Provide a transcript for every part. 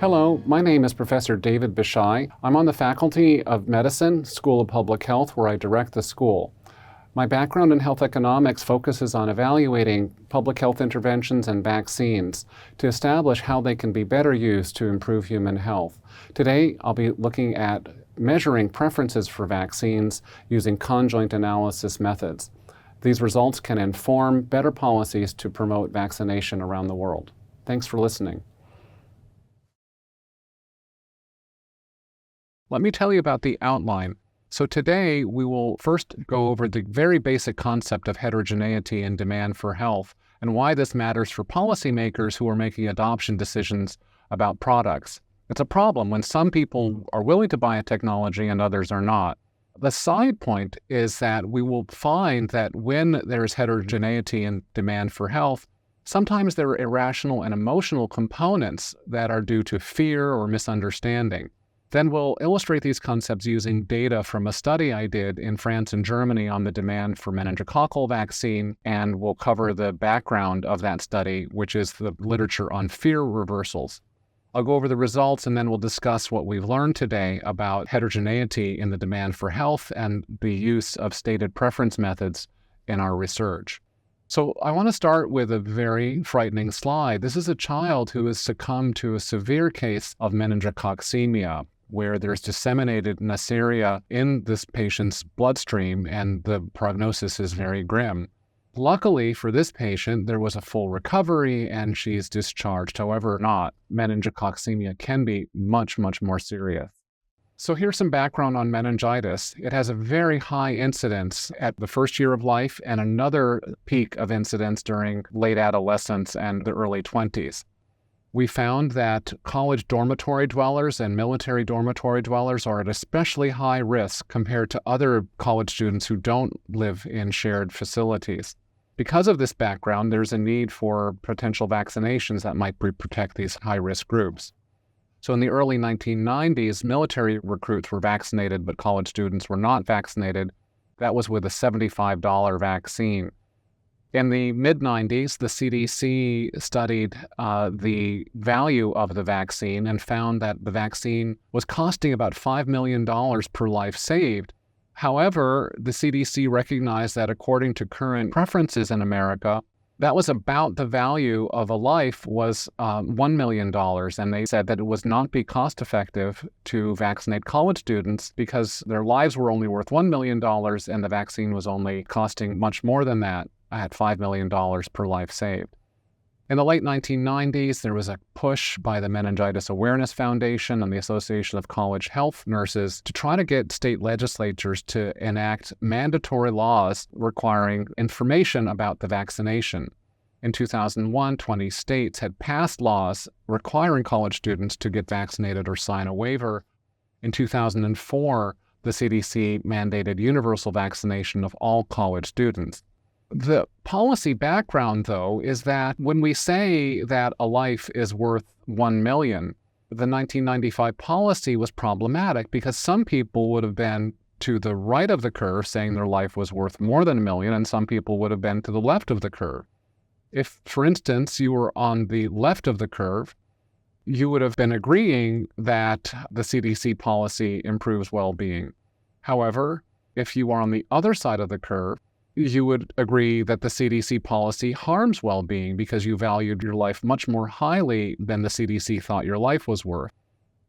Hello, my name is Professor David BISHAI. I'm on the Faculty of Medicine, School of Public Health, where I direct the school. My background in health economics focuses on evaluating public health interventions and vaccines to establish how they can be better used to improve human health. Today, I'll be looking at measuring preferences for vaccines using conjoint analysis methods. These results can inform better policies to promote vaccination around the world. Thanks for listening. Let me tell you about the outline. So today we will first go over the very basic concept of heterogeneity and demand for health and why this matters for policymakers who are making adoption decisions about products. It's a problem when some people are willing to buy a technology and others are not. The side point is that we will find that when there's heterogeneity and demand for health, sometimes there are irrational and emotional components that are due to fear or misunderstanding. Then we'll illustrate these concepts using data from a study I did in France and Germany on the demand for meningococcal vaccine, and we'll cover the background of that study, which is the literature on fear reversals. I'll go over the results and then we'll discuss what we've learned today about heterogeneity in the demand for health and the use of stated preference methods in our research. So I want to start with a very frightening slide. This is a child who has succumbed to a severe case of meningococcal, where there's disseminated Neisseria in this patient's bloodstream, and the prognosis is very grim. Luckily for this patient, there was a full recovery and she's discharged. However, meningococcal can be much, much more serious. So here's some background on meningitis. It has a very high incidence at the first year of life and another peak of incidence during late adolescence and the early 20s. We found that college dormitory dwellers and military dormitory dwellers are at especially high risk compared to other college students who don't live in shared facilities. Because of this background, there's a need for potential vaccinations that might protect these high-risk groups. So in the early 1990s, military recruits were vaccinated, but college students were not vaccinated. That was with a $75 vaccine. In the mid-90s, the CDC studied the value of the vaccine and found that the vaccine was costing about $5 million per life saved. However, the CDC recognized that according to current preferences in America, that was about the value of a life was $1 million, and they said that it would not be cost-effective to vaccinate college students because their lives were only worth $1 million and the vaccine was only costing much more than that at $5 million per life saved. In the late 1990s, there was a push by the Meningitis Awareness Foundation and the Association of College Health Nurses to try to get state legislatures to enact mandatory laws requiring information about the vaccination. In 2001, 20 states had passed laws requiring college students to get vaccinated or sign a waiver. In 2004, the CDC mandated universal vaccination of all college students. The policy background, though, is that when we say that a life is worth 1 million, the 1995 policy was problematic because some people would have been to the right of the curve saying their life was worth more than 1 million, and some people would have been to the left of the curve. If, for instance, you were on the left of the curve, you would have been agreeing that the CDC policy improves well-being. However, if you are on the other side of the curve, you would agree that the CDC policy harms well-being because you valued your life much more highly than the CDC thought your life was worth.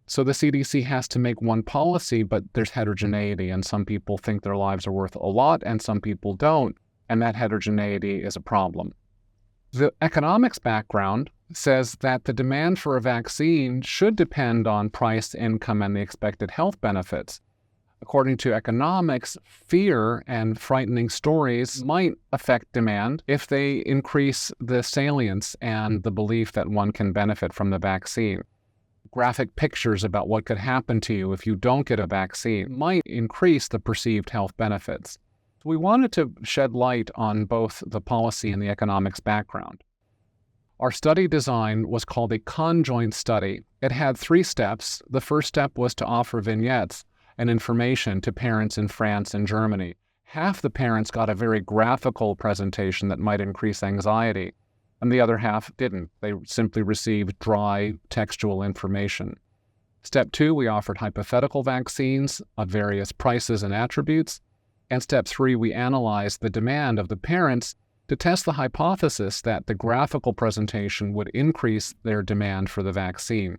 So the CDC has to make one policy, but there's heterogeneity, and some people think their lives are worth a lot and some people don't, and that heterogeneity is a problem. The economics background says that the demand for a vaccine should depend on price, income, and the expected health benefits. According to economics, fear and frightening stories might affect demand if they increase the salience and the belief that one can benefit from the vaccine. Graphic pictures about what could happen to you if you don't get a vaccine might increase the perceived health benefits. We wanted to shed light on both the policy and the economics background. Our study design was called a conjoint study. It had 3 steps. The first step was to offer vignettes and information to parents in France and Germany. Half the parents got a very graphical presentation that might increase anxiety. and the other half didn't. They simply received dry textual information. Step 2, we offered hypothetical vaccines of various prices and attributes. And step 3, we analyzed the demand of the parents to test the hypothesis that the graphical presentation would increase their demand for the vaccine.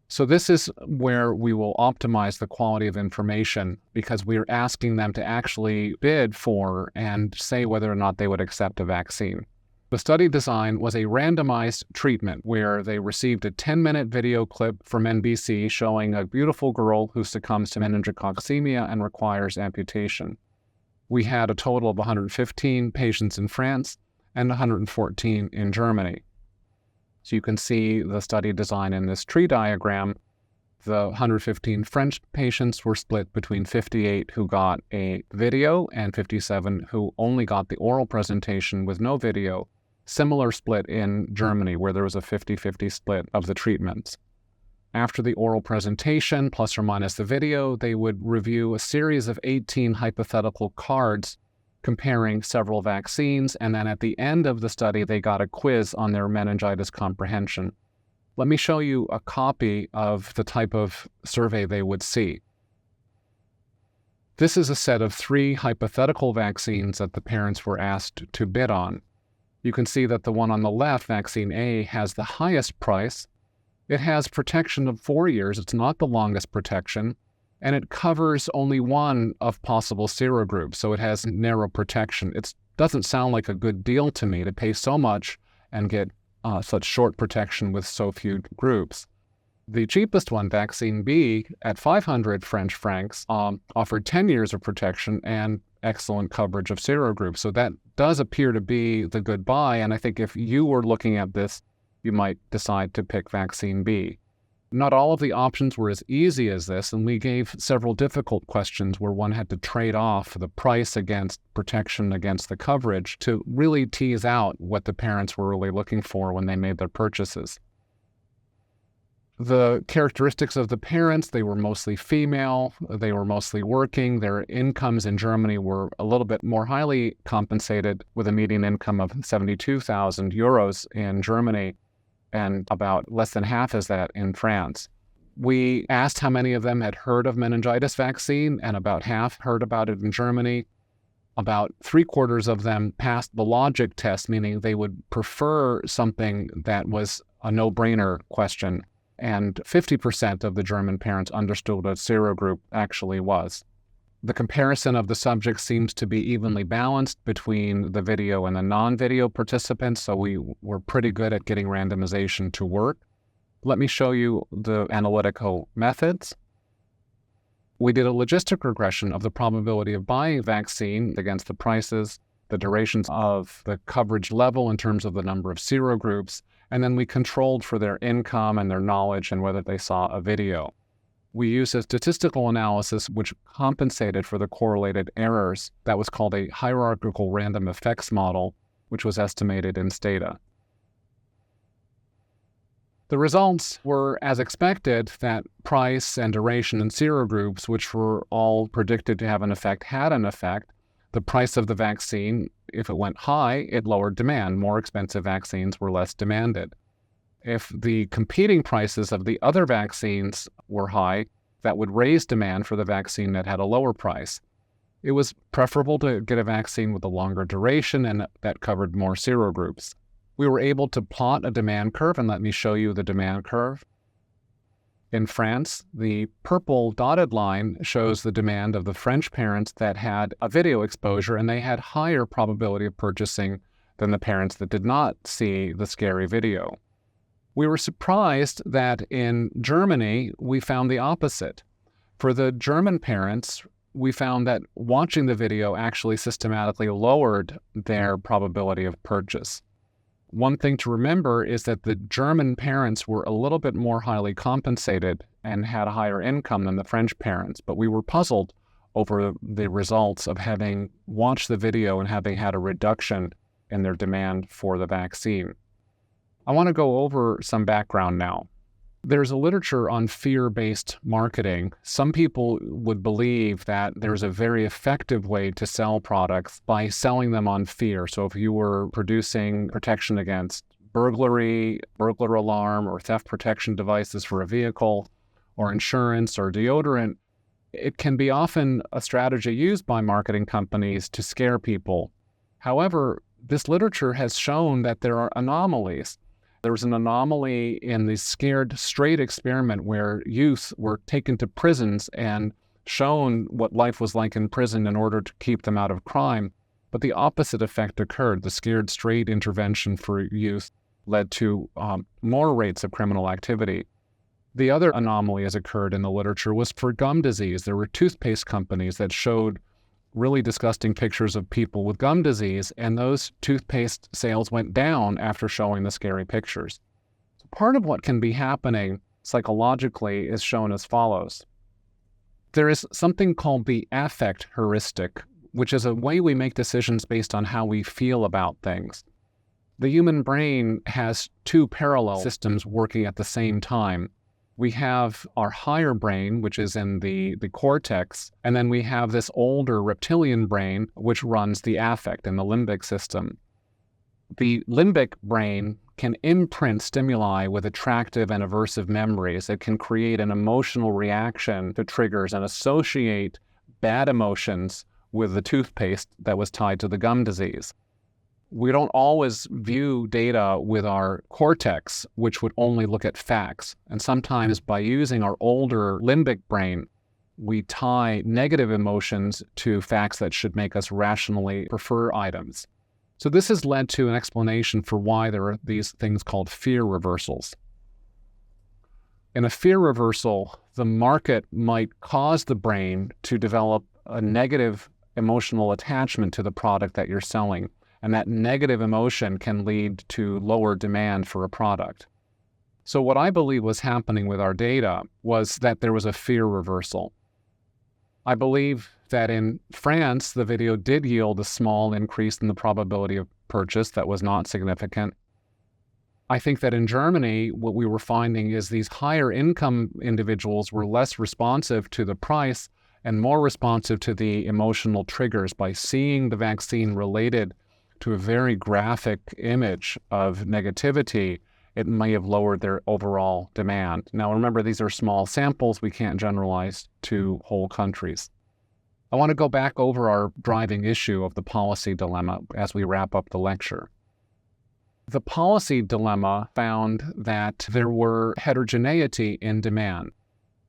So this is where we will optimize the quality of information, because we're asking them to actually bid for and say whether or not they would accept a vaccine. The study design was a randomized treatment where they received a 10-minute video clip from NBC showing a beautiful girl who succumbs to meningococcal and requires amputation. We had a total of 115 patients in France and 114 in Germany. So you can see the study design in this tree diagram. The 115 French patients were split between 58 who got a video and 57 who only got the oral presentation with no video. Similar split in Germany, where there was a 50-50 split of the treatments. After the oral presentation, plus or minus the video, they would review a series of 18 hypothetical cards comparing several vaccines, and then at the end of the study, they got a quiz on their meningitis comprehension. Let me show you a copy of the type of survey they would see. This is a set of 3 hypothetical vaccines that the parents were asked to bid on. You can see that the one on the left, vaccine A, has the highest price. It has protection of 4 years. It's not the longest protection. And it covers only one of possible serogroups, so it has narrow protection. It doesn't sound like a good deal to me to pay so much and get such short protection with so few groups. The cheapest one, vaccine B, at 500 French francs, offered 10 years of protection and excellent coverage of serogroups. So that does appear to be the good buy, and I think if you were looking at this, you might decide to pick vaccine B. Not all of the options were as easy as this, and we gave several difficult questions where one had to trade off the price against protection against the coverage to really tease out what the parents were really looking for when they made their purchases. The characteristics of the parents, they were mostly female, they were mostly working, their incomes in Germany were a little bit more highly compensated, with a median income of 72,000 euros in Germany, and about less than half is that in France. We asked how many of them had heard of meningitis vaccine, and about half heard about it in Germany. About 3/4 of them passed the logic test, meaning they would prefer something that was a no-brainer question. And 50% of the German parents understood what a serogroup actually was. The comparison of the subjects seems to be evenly balanced between the video and the non-video participants, so we were pretty good at getting randomization to work. Let me show you the analytical methods. We did a logistic regression of the probability of buying a vaccine against the prices, the durations of the coverage level in terms of the number of serogroups, and then we controlled for their income and their knowledge and whether they saw a video. We used a statistical analysis which compensated for the correlated errors. That was called a hierarchical random effects model, which was estimated in Stata. The results were as expected, that price and duration and serogroups, which were all predicted to have an effect, had an effect. The price of the vaccine, if it went high, it lowered demand. More expensive vaccines were less demanded. If the competing prices of the other vaccines were high, that would raise demand for the vaccine that had a lower price. It was preferable to get a vaccine with a longer duration and that covered more serogroups. We were able to plot a demand curve, and let me show you the demand curve. In France, the purple dotted line shows the demand of the French parents that had a video exposure, and they had higher probability of purchasing than the parents that did not see the scary video. We were surprised that in Germany, we found the opposite. For the German parents, we found that watching the video actually systematically lowered their probability of purchase. One thing to remember is that the German parents were a little bit more highly compensated and had a higher income than the French parents, but we were puzzled over the results of having watched the video and having had a reduction in their demand for the vaccine. I want to go over some background now. There's a literature on fear-based marketing. Some people would believe that there's a very effective way to sell products by selling them on fear. So if you were producing protection against burglary, burglar alarm, or theft protection devices for a vehicle, or insurance or deodorant, it can be often a strategy used by marketing companies to scare people. However, this literature has shown that there are anomalies. There was an anomaly in the scared straight experiment where youth were taken to prisons and shown what life was like in prison in order to keep them out of crime. But the opposite effect occurred. The scared straight intervention for youth led to more rates of criminal activity. The other anomaly has occurred in the literature was for gum disease. There were toothpaste companies that showed really disgusting pictures of people with gum disease, and those toothpaste sales went down after showing the scary pictures. So part of what can be happening psychologically is shown as follows. There is something called the affect heuristic, which is a way we make decisions based on how we feel about things. The human brain has two parallel systems working at the same time. We have our higher brain, which is in the cortex, and then we have this older reptilian brain, which runs the affect and the limbic system. The limbic brain can imprint stimuli with attractive and aversive memories. It can create an emotional reaction to triggers and associate bad emotions with the toothpaste that was tied to the gum disease. We don't always view data with our cortex, which would only look at facts. And sometimes by using our older limbic brain, we tie negative emotions to facts that should make us rationally prefer items. So this has led to an explanation for why there are these things called fear reversals. In a fear reversal, the market might cause the brain to develop a negative emotional attachment to the product that you're selling. And that negative emotion can lead to lower demand for a product. So what I believe was happening with our data was that there was a fear reversal. I believe that in France, the video did yield a small increase in the probability of purchase that was not significant. I think that in Germany, what we were finding is these higher income individuals were less responsive to the price and more responsive to the emotional triggers by seeing the vaccine related to a very graphic image of negativity. It may have lowered their overall demand. Now remember, these are small samples. We can't generalize to whole countries. I want to go back over our driving issue of the policy dilemma as we wrap up the lecture. The policy dilemma found that there were heterogeneity in demand.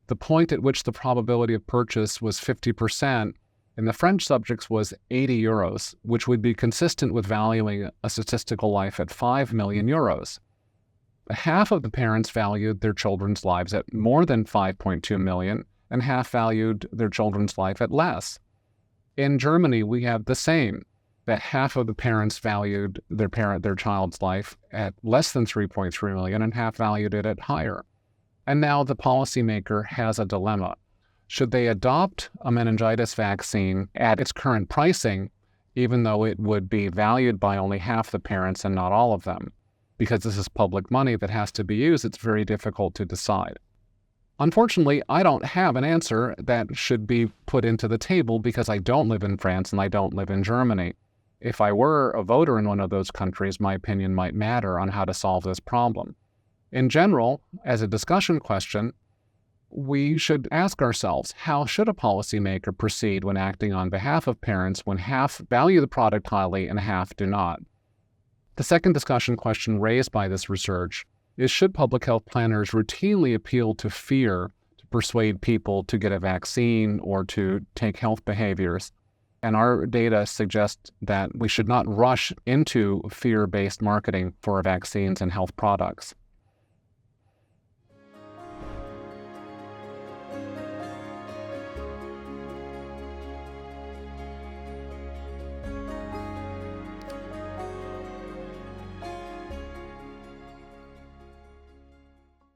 The point at which the probability of purchase was 50% in the French subjects was 80 euros, which would be consistent with valuing a statistical life at 5 million euros. Half of the parents valued their children's lives at more than 5.2 million, and half valued their children's life at less. In Germany, we have the same, that half of the parents valued their child's life at less than 3.3 million, and half valued it at higher. And now the policymaker has a dilemma. Should they adopt a meningitis vaccine at its current pricing, even though it would be valued by only half the parents and not all of them? Because this is public money that has to be used, it's very difficult to decide. Unfortunately, I don't have an answer that should be put into the table because I don't live in France and I don't live in Germany. If I were a voter in one of those countries, my opinion might matter on how to solve this problem. In general, as a discussion question, we should ask ourselves, how should a policymaker proceed when acting on behalf of parents when half value the product highly and half do not? The second discussion question raised by this research is, should public health planners routinely appeal to fear to persuade people to get a vaccine or to take health behaviors? And our data suggests that we should not rush into fear-based marketing for vaccines and health products.